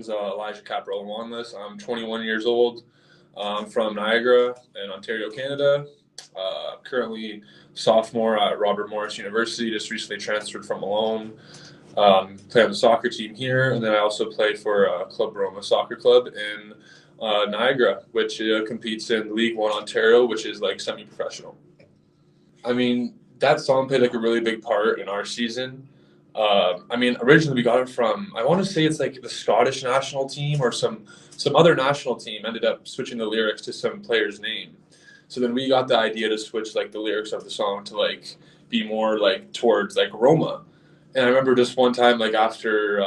name's Elijah Caparella-Wanless. I'm 21 years old. I'm from Niagara in Ontario, Canada. Currently sophomore at Robert Morris University, just recently transferred from Malone. Play on the soccer team here, and then I also play for Club Roma Soccer Club in Niagara, which competes in League One Ontario, which is like semi-professional. I mean, that song played like a really big part in our season. Originally we got it from, I want to say it's like the Scottish national team or some other national team ended up switching the lyrics to some player's name. So then we got the idea to switch like the lyrics of the song to like be more like towards like Roma. And I remember just one time, like after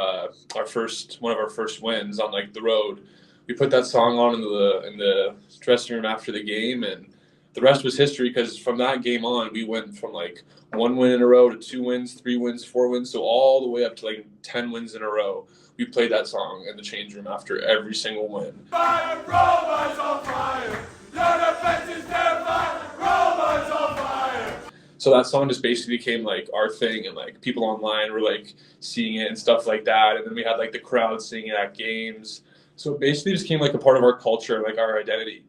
one of our first wins on like the road, we put that song on in the dressing room after the game, and the rest was history. Because from that game on, we went from like one win in a row to 2 wins, 3 wins, 4 wins, so all the way up to like 10 wins in a row. We played that song in the change room after every single win. Fire, Roma's on fire. Your defense is terrified. Roma's on fire. So that song just basically became like our thing, and like people online were like seeing it and stuff like that. And then we had like the crowd singing it at games. So it basically just became like a part of our culture, like our identity.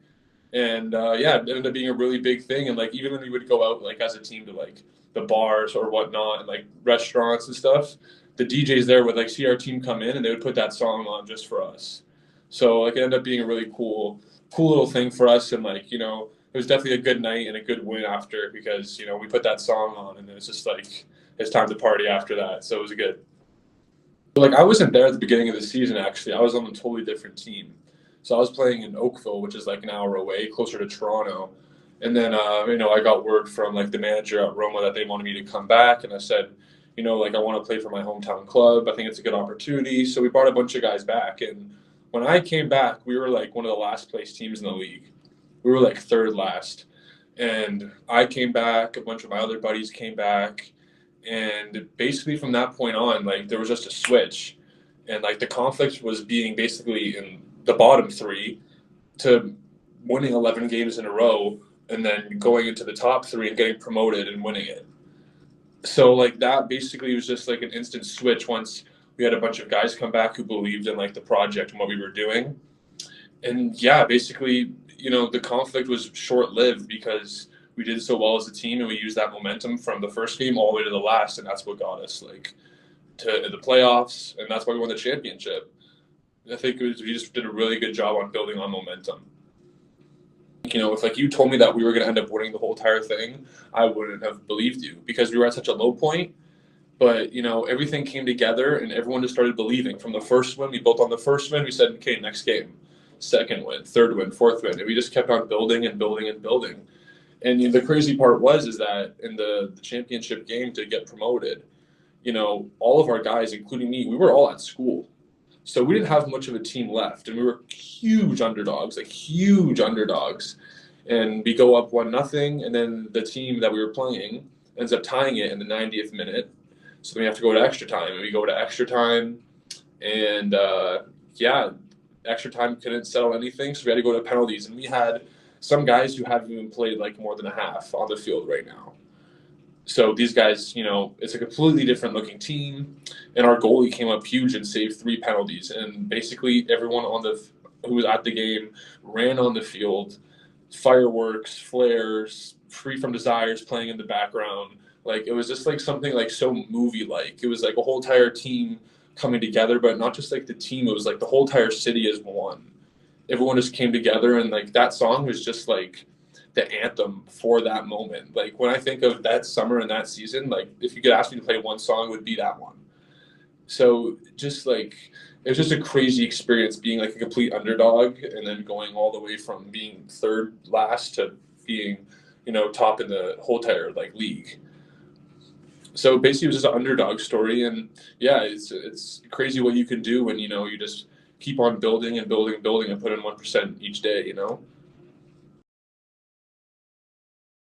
And it ended up being a really big thing. And like even when we would go out like as a team to like the bars or whatnot and like restaurants and stuff, the DJs there would like see our team come in and they would put that song on just for us. So like it ended up being a really cool little thing for us. And like, it was definitely a good night and a good win after, because, we put that song on and it's just like, it's time to party after that. So it was good. Like I wasn't there at the beginning of the season, actually. I was on a totally different team. So I was playing in Oakville, which is like an hour away, closer to Toronto. And then, I got word from like the manager at Roma that they wanted me to come back. And I said, I want to play for my hometown club. I think it's a good opportunity. So we brought a bunch of guys back. And when I came back, we were like one of the last place teams in the league. We were like third last. And I came back, a bunch of my other buddies came back. And basically from that point on, like there was just a switch. And like the conflict was being basically in the bottom 3 to winning 11 games in a row and then going into the top 3 and getting promoted and winning it. So like that basically was just like an instant switch once we had a bunch of guys come back who believed in like the project and what we were doing. And yeah, basically, the conflict was short-lived because we did so well as a team and we used that momentum from the first game all the way to the last, and that's what got us like to the playoffs, and that's why we won the championship. I think we just did a really good job on building on momentum. If like you told me that we were going to end up winning the whole entire thing, I wouldn't have believed you, because we were at such a low point. But, everything came together and everyone just started believing. From the first win, we built on the first win. We said, okay, next game, second win, third win, fourth win. And we just kept on building and building and building. And the crazy part is that in the championship game to get promoted, all of our guys, including me, we were all at school. So we didn't have much of a team left, and we were huge underdogs. And we go up 1-0, and then the team that we were playing ends up tying it in the 90th minute. So then we have to go to extra time, and we go to extra time, and extra time couldn't settle anything, so we had to go to penalties. And we had some guys who haven't even played like more than a half on the field right now. So these guys, it's a completely different looking team, and our goalie came up huge and saved 3 penalties. And basically everyone who was at the game ran on the field, fireworks, flares, Free From Desires playing in the background. Like it was just like something like so movie-like. It was like a whole entire team coming together, but not just like the team. It was like the whole entire city as one. Everyone just came together, and like that song was just like the anthem for that moment. Like when I think of that summer and that season, like if you could ask me to play one song, it would be that one. So just like it was just a crazy experience being like a complete underdog and then going all the way from being third last to being, top in the whole entire like league. So basically it was just an underdog story, and yeah, it's crazy what you can do when, you just keep on building and building and building and put in 1% each day,